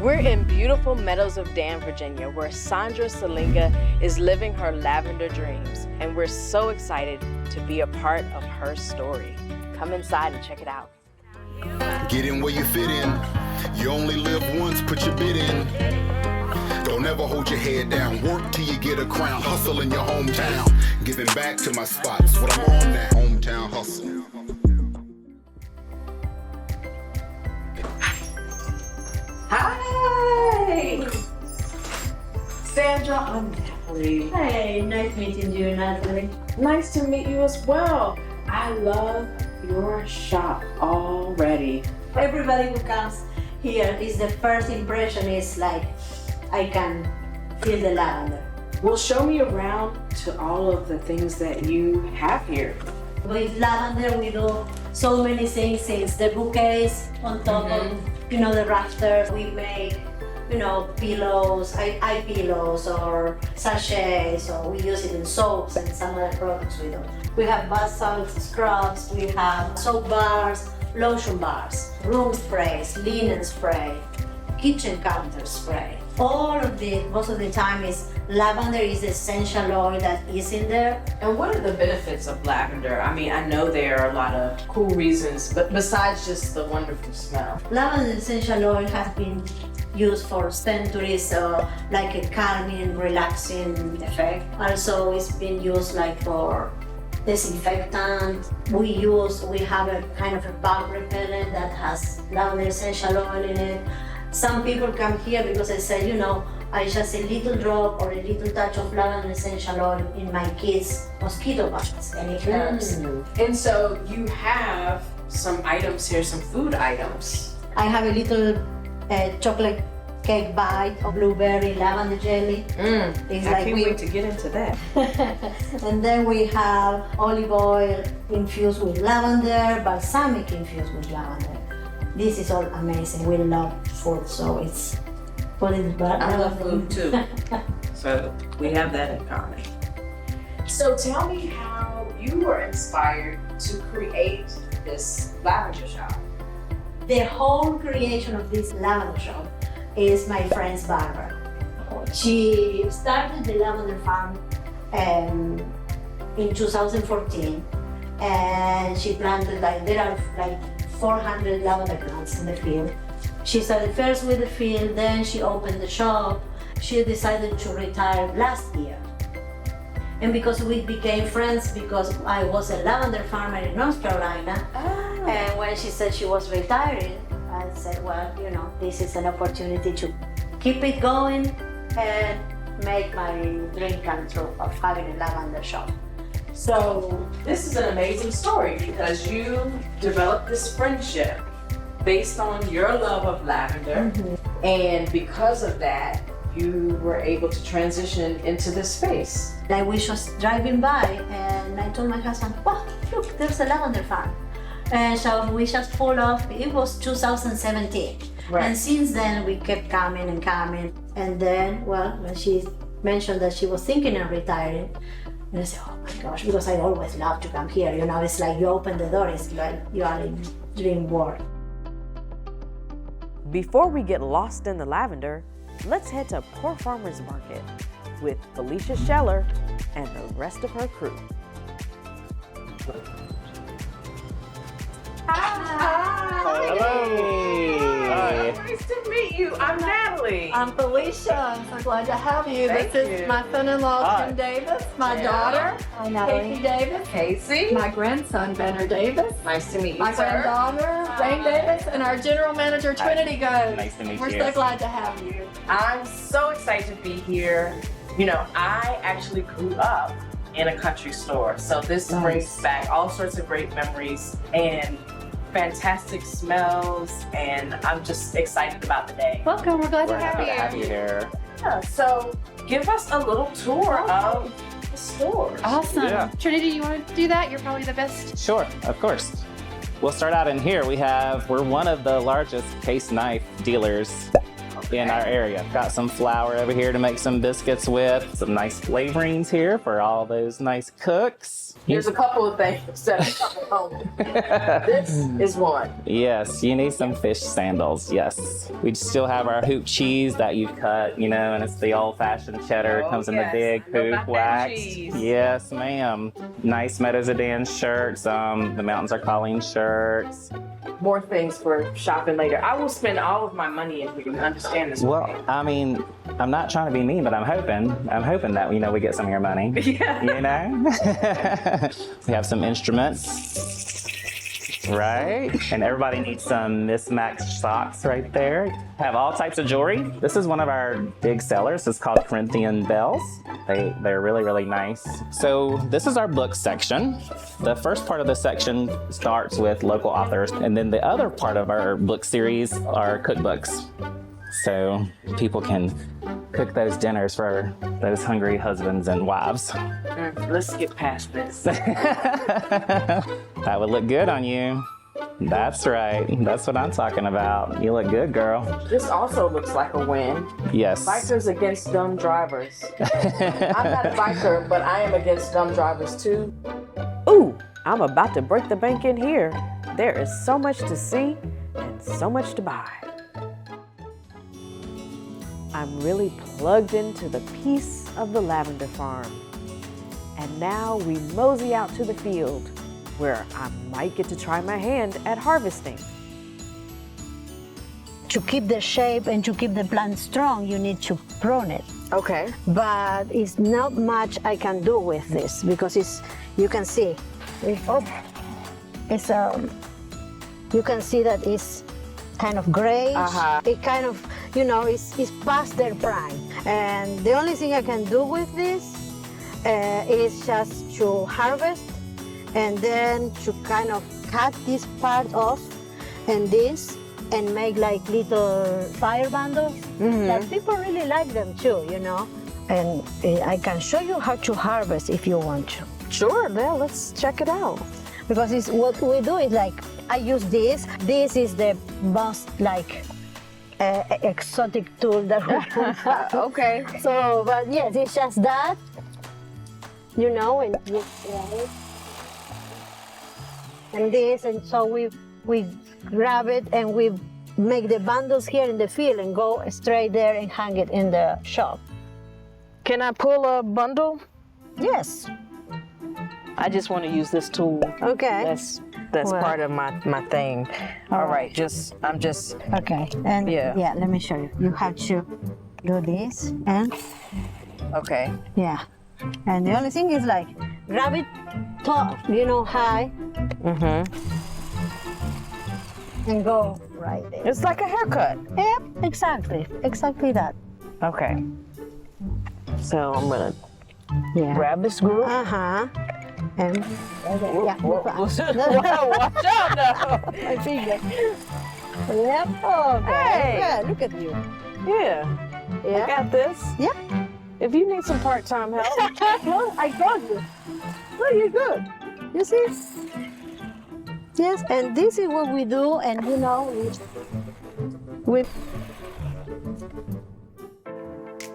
We're in beautiful Meadows of Dan, Virginia, where Sandra Sarlinga is living her lavender dreams, and we're so excited to be a part of her story. Come inside and check it out. Get in where you fit in. You only live once, put your bid in. Don't ever hold your head down. Work till you get a crown. Hustle in your hometown. Giving back to my spots. What I'm on now. Hometown hustle. Hi! Sandra, I'm Natalie. Hey, nice meeting you, Natalie. Nice to meet you as well. I love your shop already. Everybody who comes here is the first impression is like, I can feel the lavender. Well, show me around to all of the things that you have here. With lavender, we do so many things. Since the bouquets on top of, the rafters, we make, pillows, eye pillows or sachets, or we use it in soaps and some other products we do. We have bath salts, scrubs, we have soap bars, lotion bars, room sprays, linen spray, kitchen counter spray. All of it, most of the time, is lavender is the essential oil that is in there. And what are the benefits of lavender? I mean, I know there are a lot of cool reasons, but besides just the wonderful smell. Lavender essential oil has been used for centuries, like a calming, relaxing effect. Also, it's been used like for disinfectant. We have a kind of a bug repellent that has lavender essential oil in it. Some people come here because they say, I just a little drop or a little touch of lavender essential oil in my kids' mosquito bites, and it helps. And so you have some items here, some food items. I have a little chocolate cake bite of blueberry lavender jelly. I can't wait to get into that. And then we have olive oil infused with lavender, balsamic infused with lavender. This is all amazing. We love food, so it's put in the I love food too. So we have that in common. So tell me how you were inspired to create this lavender shop. The whole creation of this lavender shop is my friend's Barbara. She started the lavender farm in 2014, and she planted there are 400 lavender plants in the field. She started first with the field, then she opened the shop. She decided to retire last year. And because we became friends, because I was a lavender farmer in North Carolina, and when she said she was retiring, I said, well, this is an opportunity to keep it going and make my dream come true of having a lavender shop. So this is an amazing story because you developed this friendship based on your love of lavender, and because of that, you were able to transition into this space. I was just driving by and I told my husband, wow, look, there's a lavender farm. And so we just pulled off. It was 2017. Right. And since then we kept coming and coming. And then, when she mentioned that she was thinking of retiring, and I said, oh my gosh, because I always love to come here. It's like you open the door, it's like you are in dream world. Before we get lost in the lavender, let's head to Poor Farmers Market with Felecia, Shelor and the rest of her crew. Hello. Nice to meet you. I'm Natalie. I'm Felecia. I'm so glad to have you. Thank This you. is my son-in-law, Tim Davis, my daughter, Casey Davis, Casey. my grandson, Benner Davis, Nice to meet you, my sir. granddaughter, Rain Davis, and our general manager, Trinity Goes. Nice to meet We're you. so glad to have you. I'm so excited to be here. I actually grew up in a country store, so this brings back all sorts of great memories and fantastic smells, and I'm just excited about the day. Welcome. We're glad We're to happy to have have you here. Yeah, so give us a little tour of the store. Awesome. Yeah. Trinity, you want to do that? You're probably the best. Sure, of course. We'll start out in here. We're one of the largest case knife dealers in our area. Got some flour over here to make some biscuits with. Some nice flavorings here for all those nice cooks. There's a couple of things that I come home. This is one. Yes, you need some fish sandals, yes. We still have our hoop cheese that you cut, you know, and it's the old-fashioned cheddar. It comes in the big hoop wax. Yes, ma'am. Nice Meadows of Dan shirts, the Mountains Are Calling shirts. More things for shopping later. I will spend all of my money in here. You understand this? Well, I mean, I'm not trying to be mean, but I'm hoping that, you know, we get some of your money. Yeah. You know? We have some instruments, right? And everybody needs some mismatched socks right there. Have all types of jewelry. This is one of our big sellers. It's called Corinthian bells. They're really, really nice. So this is our book section. The first part of the section starts with local authors, and then the other part of our book series are cookbooks. So people can cook those dinners for those hungry husbands and wives. Let's get past this. That would look good on you. That's right. That's what I'm talking about. You look good, girl. This also looks like a win. Yes. Bikers against dumb drivers. I'm not a biker, but I am against dumb drivers too. Ooh, I'm about to break the bank in here. There is so much to see and so much to buy. I'm really plugged into the peace of the lavender farm. And now we mosey out to the field where I might get to try my hand at harvesting. To keep the shape and to keep the plant strong, you need to prune it. Okay. But it's not much I can do with this because you can see, you can see that it's kind of grayish. It kind of, you know, it's past their prime. And the only thing I can do with this is just to harvest and then to kind of cut this part off and this and make like little fire bundles. That people really like them too, you know. And I can show you how to harvest if you want to. Sure, yeah, let's check it out. Because it's, what we do is like, I use this. This is the most like exotic tool that we have. Okay. So, but yes, it's just that, you know, and this, and so we grab it and we make the bundles here in the field and go straight there and hang it in the shop. Can I pull a bundle? Yes. I just want to use this tool. Okay. That's Well. part of my thing. All right, I'm just. Okay. And Yeah. let me show you. You have to do this and Okay. yeah. And the only thing is like grab it top, you know, high. And go right there. It's like a haircut. Yep, exactly. Exactly that. Okay. So I'm gonna Yeah. grab this group. Uh-huh. And yeah. Watch out now. I figured. Yep. Okay. Hey. Yeah, look at you. Yeah. I Yeah. got this. Yep. If you need some part-time help. Well, I told you. Well, you're good. You see? Yes, and this is what we do, and you know, we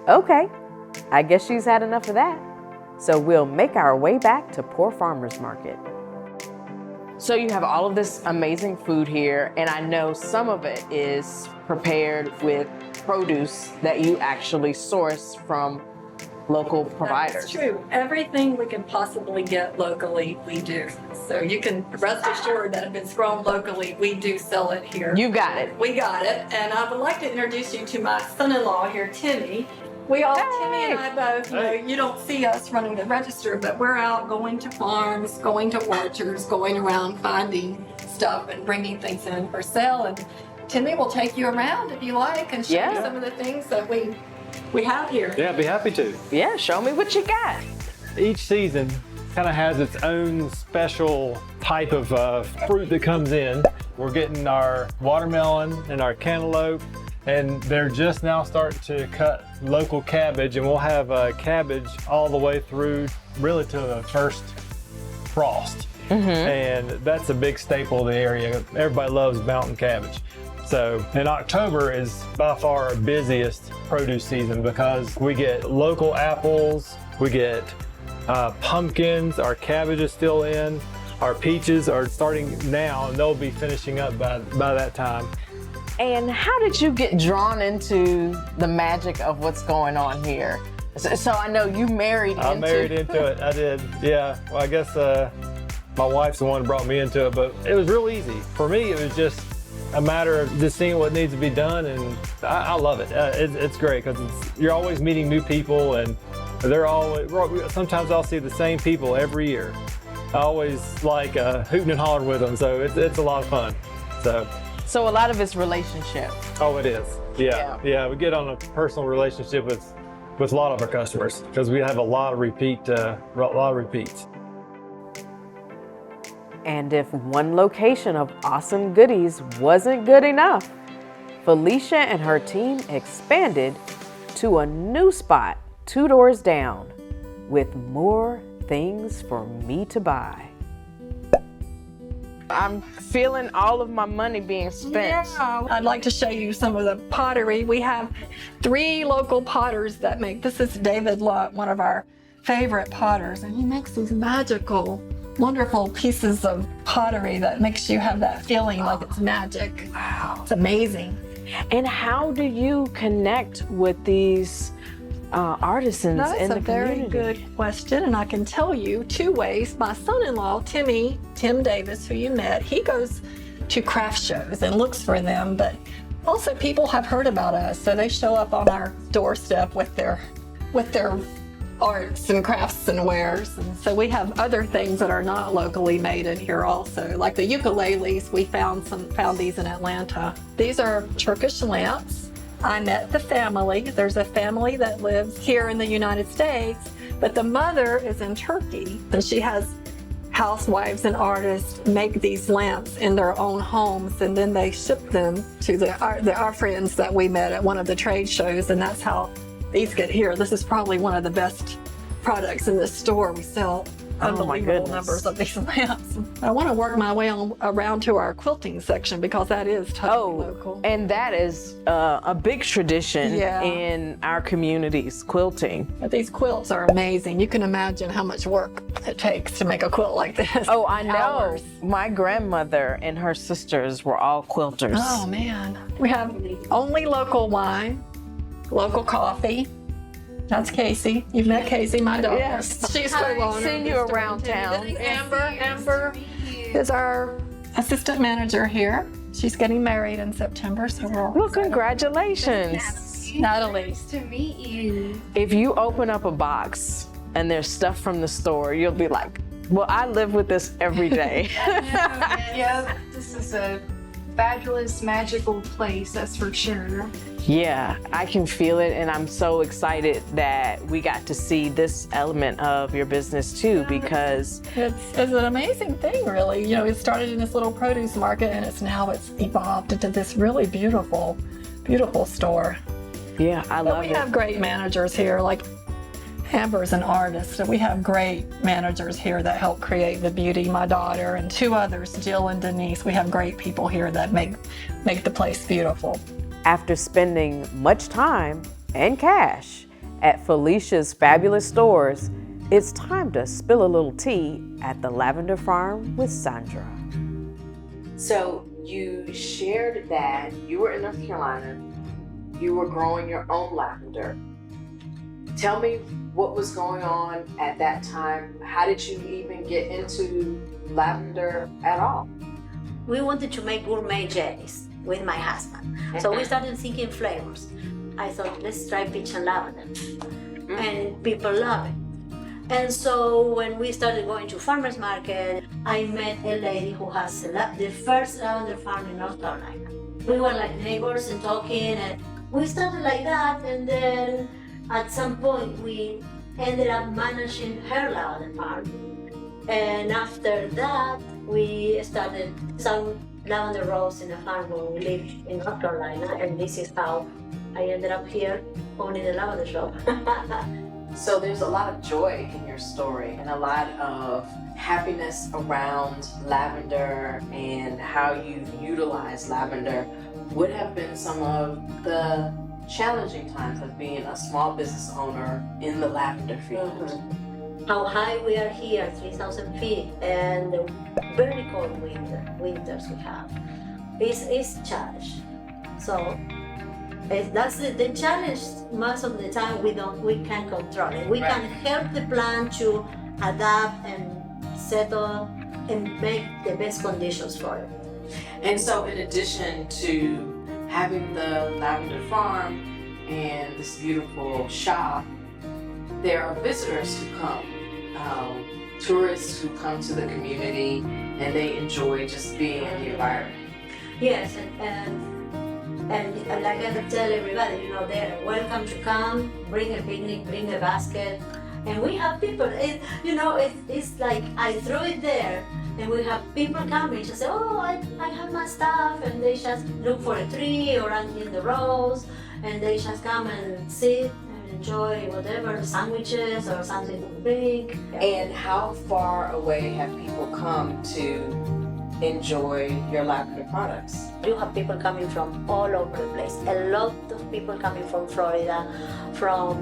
Okay. I guess she's had enough of that. So we'll make our way back to Poor Farmers Market. So you have all of this amazing food here, and I know some of it is prepared with produce that you actually source from local providers. That's true. Everything we can possibly get locally, we do. So you can rest assured that if it's grown locally, we do sell it here. You got it. We got it. And I would like to introduce you to my son-in-law here, Timmy. Timmy and I both, you know, you don't see us running the register, but we're out going to farms, going to orchards, going around finding stuff and bringing things in for sale. And Timmy will take you around if you like and show you some of the things that we have here. Yeah, I'd be happy to. Yeah, show me what you got. Each season kind of has its own special type of fruit that comes in. We're getting our watermelon and our cantaloupe, and they're just now starting to cut local cabbage, and we'll have cabbage all the way through really to the first frost. And that's a big staple of the area. Everybody loves mountain cabbage. So, and October is by far our busiest produce season because we get local apples, we get pumpkins, our cabbage is still in, our peaches are starting now and they'll be finishing up by that time. And how did you get drawn into the magic of what's going on here? So I know you married into... I married into it, I did, yeah. Well, I guess my wife's the one who brought me into it, but it was real easy. For me, it was just a matter of just seeing what needs to be done, and I love it. It's great because you're always meeting new people, and they're always, sometimes I'll see the same people every year. I always like hooting and hollering with them, so it's a lot of fun. So a lot of it's relationship. Oh, it is. Yeah. We get on a personal relationship with a lot of our customers because we have a lot of repeats. And if one location of awesome goodies wasn't good enough, Felecia and her team expanded to a new spot 2 doors down with more things for me to buy. I'm feeling all of my money being spent. Yeah, I'd like to show you some of the pottery. We have 3 local potters that make, this is David Lutt, one of our favorite potters, and he makes these magical, wonderful pieces of pottery that makes you have that feeling like it's magic. Wow. It's amazing. And how do you connect with these artisans in the community? That's a very good question, and I can tell you 2 ways. My son-in-law, Tim Davis, who you met, he goes to craft shows and looks for them, but also people have heard about us, so they show up on our doorstep with their arts and crafts and wares. And so we have other things that are not locally made in here also, like the ukuleles. We found these in Atlanta. These are Turkish lamps. I met the family. There's a family that lives here in the United States, but the mother is in Turkey, and she has housewives and artists make these lamps in their own homes, and then they ship them to our friends that we met at one of the trade shows, and that's how these get here. This is probably one of the best products in this store. We sell unbelievable numbers of these lamps. I want to work my way around to our quilting section because that is totally local. And that is a big tradition in our communities, quilting. But these quilts are amazing. You can imagine how much work it takes to make a quilt like this. Oh, I know. My grandmother and her sisters were all quilters. Oh man. We have only local wine, local coffee. That's Casey. You've met Casey, my daughter. Yes. She's I've seen you around town. Amber is our assistant manager here. She's getting married in September, so we're all Well, congratulations. Natalie. Nice to meet you. If you open up a box and there's stuff from the store, you'll be like, well, I live with this every day. Yeah, this is a fabulous, magical place, that's for sure. Yeah, I can feel it, and I'm so excited that we got to see this element of your business too, because it's an amazing thing, really. You know, it started in this little produce market, and it's evolved into this really beautiful, beautiful store. Yeah, I love it. We have great managers here, like Amber's an artist, so we have great managers here that help create the beauty. My daughter and 2 others, Jill and Denise. We have great people here that make the place beautiful. After spending much time and cash at Felecia's fabulous stores, it's time to spill a little tea at the Lavender Farm with Sandra. So you shared that you were in North Carolina, you were growing your own lavender. Tell me what was going on at that time. How did you even get into lavender at all? We wanted to make gourmet jellies with my husband. So we started thinking flavors. I thought, let's try peach and lavender. And people love it. And so when we started going to farmers market, I met a lady who has the first lavender farm in North Carolina. We were like neighbors and talking, and we started like that, and then at some point we ended up managing her lavender farm. And after that, we started some lavender rows in a farm when we lived in North Carolina, and this is how I ended up here owning a lavender shop. So there's a lot of joy in your story and a lot of happiness around lavender and how you've utilized lavender what have been some of the challenging times of being a small business owner in the lavender field? How high we are here, 3,000 feet, and the very cold winters we have. It's challenge. So that's the challenge. Most of the time we can't control it. We can help the plant to adapt and settle and make the best conditions for it. And so in addition to having the lavender farm and this beautiful shop, there are visitors who come, tourists who come to the community and they enjoy just being in the environment. Yes, and like I tell everybody, they're welcome to come, bring a picnic, bring a basket. And we have people, it's like I throw it there and we have people coming to say, oh, I have my stuff, and they just look for a tree or in the rows, and they just come and sit and enjoy whatever, sandwiches or something to drink. And how far away have people come to enjoy your lavender products? You have people coming from all over the place. A lot of people coming from Florida, from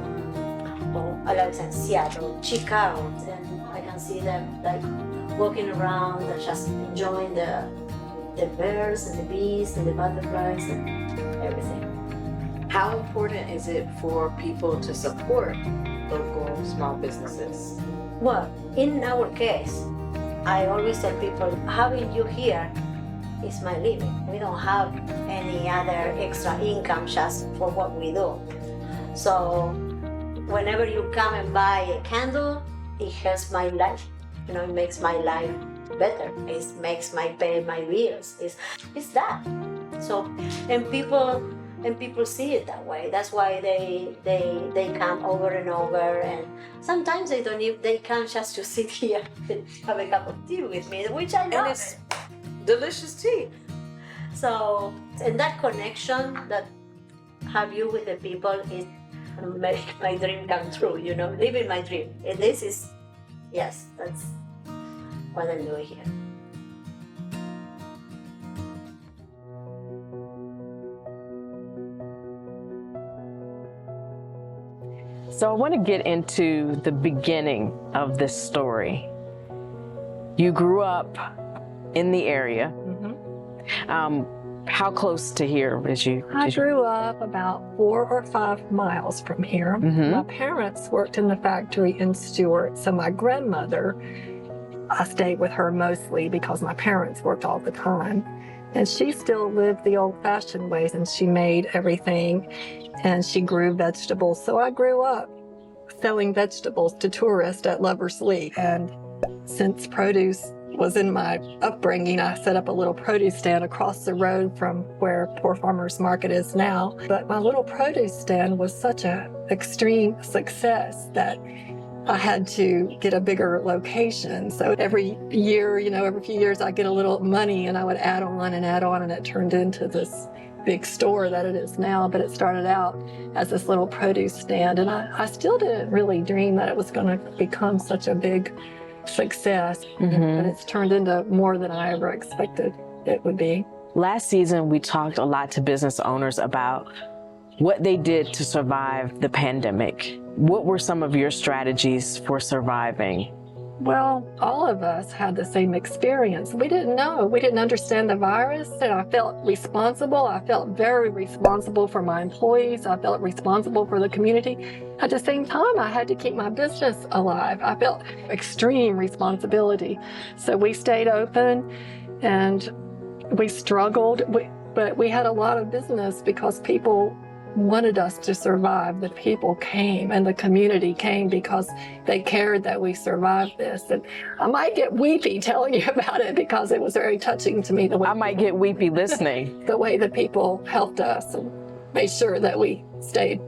Seattle, Chicago, and I can see them like walking around and just enjoying the birds and the bees and the butterflies and everything. How important is it for people to support local small businesses? Well, in our case, I always tell people, having you here is my living. We don't have any other extra income just for what we do. So whenever you come and buy a candle, it helps my life. It makes my life better. It makes pay my bills. It's that. So and people see it that way. That's why they come over and over. And sometimes they come just to sit here and have a cup of tea with me, which I love. And it's delicious tea. So and that connection that have you with the people is make my dream come true, living my dream. And this is, yes, that's what I'm doing here. So I want to get into the beginning of this story. You grew up in the area. How close to here was you? I grew up about 4 or 5 miles from here. My parents worked in the factory in Stewart, so my grandmother, I stayed with her mostly because my parents worked all the time. And she still lived the old-fashioned ways, and she made everything, and she grew vegetables. So I grew up selling vegetables to tourists at Lover's Leap. And since produce was in my upbringing, I set up a little produce stand across the road from where Poor Farmers Market is now. But my little produce stand was such an extreme success that I had to get a bigger location. So every year, every few years, I'd get a little money and I would add on, and it turned into this big store that it is now. But it started out as this little produce stand, and I still didn't really dream that it was going to become such a big success, but it's turned into more than I ever expected it would be. Last season, we talked a lot to business owners about what they did to survive the pandemic. What were some of your strategies for surviving? Well, all of us had the same experience. We didn't know. We didn't understand the virus, and I felt responsible. I felt very responsible for my employees. I felt responsible for the community. At the same time, I had to keep my business alive. I felt extreme responsibility. So we stayed open, and we struggled, but we had a lot of business because people wanted us to survive. The people came and the community came because they cared that we survived this. And I might get weepy telling you about it because it was very touching to me. I might get weepy listening. The way that people helped us and made sure that we stayed,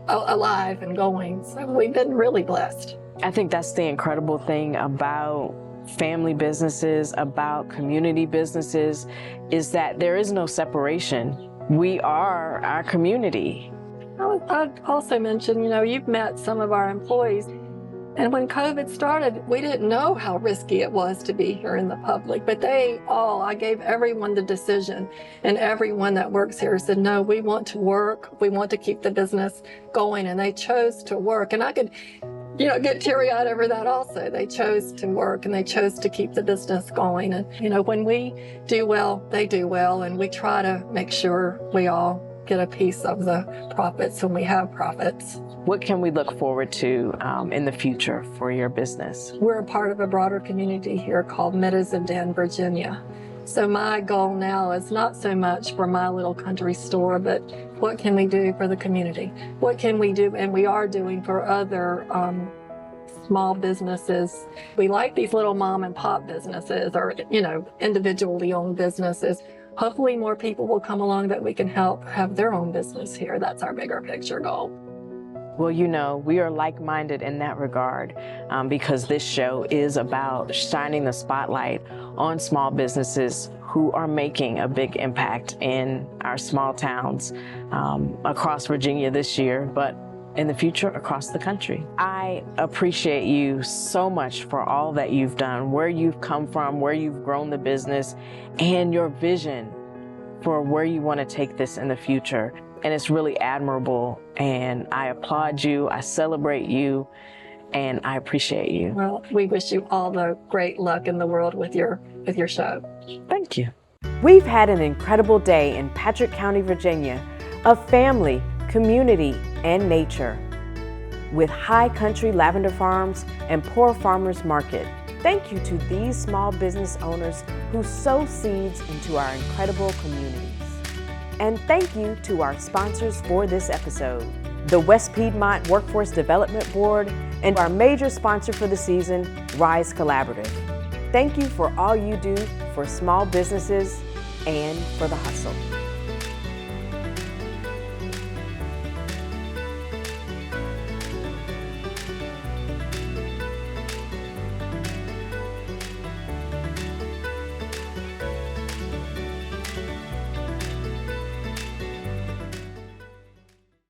alive and going. So we've been really blessed. I think that's the incredible thing about family businesses, about community businesses, is that there is no separation. We are our community. I'd also mention, you've met some of our employees. And when COVID started, we didn't know how risky it was to be here in the public, but I gave everyone the decision, and everyone that works here said, no, we want to work. We want to keep the business going. And they chose to work. And I could, get teary-eyed over that also. They chose to work and they chose to keep the business going. And, when we do well, they do well. And we try to make sure we all get a piece of the profits when we have profits. What can we look forward to in the future for your business? We're a part of a broader community here called Meadows of Dan, Virginia. So my goal now is not so much for my little country store, but what can we do for the community? What can we do, and we are doing for other small businesses? We like these little mom and pop businesses or, individually owned businesses. Hopefully more people will come along that we can help have their own business here. That's our bigger picture goal. Well, we are like-minded in that regard because this show is about shining the spotlight on small businesses who are making a big impact in our small towns across Virginia this year, but in the future across the country. I appreciate you so much for all that you've done, where you've come from, where you've grown the business, and your vision for where you want to take this in the future. And it's really admirable, and I applaud you, I celebrate you, and I appreciate you. Well, we wish you all the great luck in the world with your show. Thank you. We've had an incredible day in Patrick County, Virginia, of family, community, and nature, with high country lavender farms and poor farmers market. Thank you to these small business owners who sow seeds into our incredible communities. And thank you to our sponsors for this episode, the West Piedmont Workforce Development Board, and our major sponsor for the season, Rise Collaborative. Thank you for all you do for small businesses and for the hustle.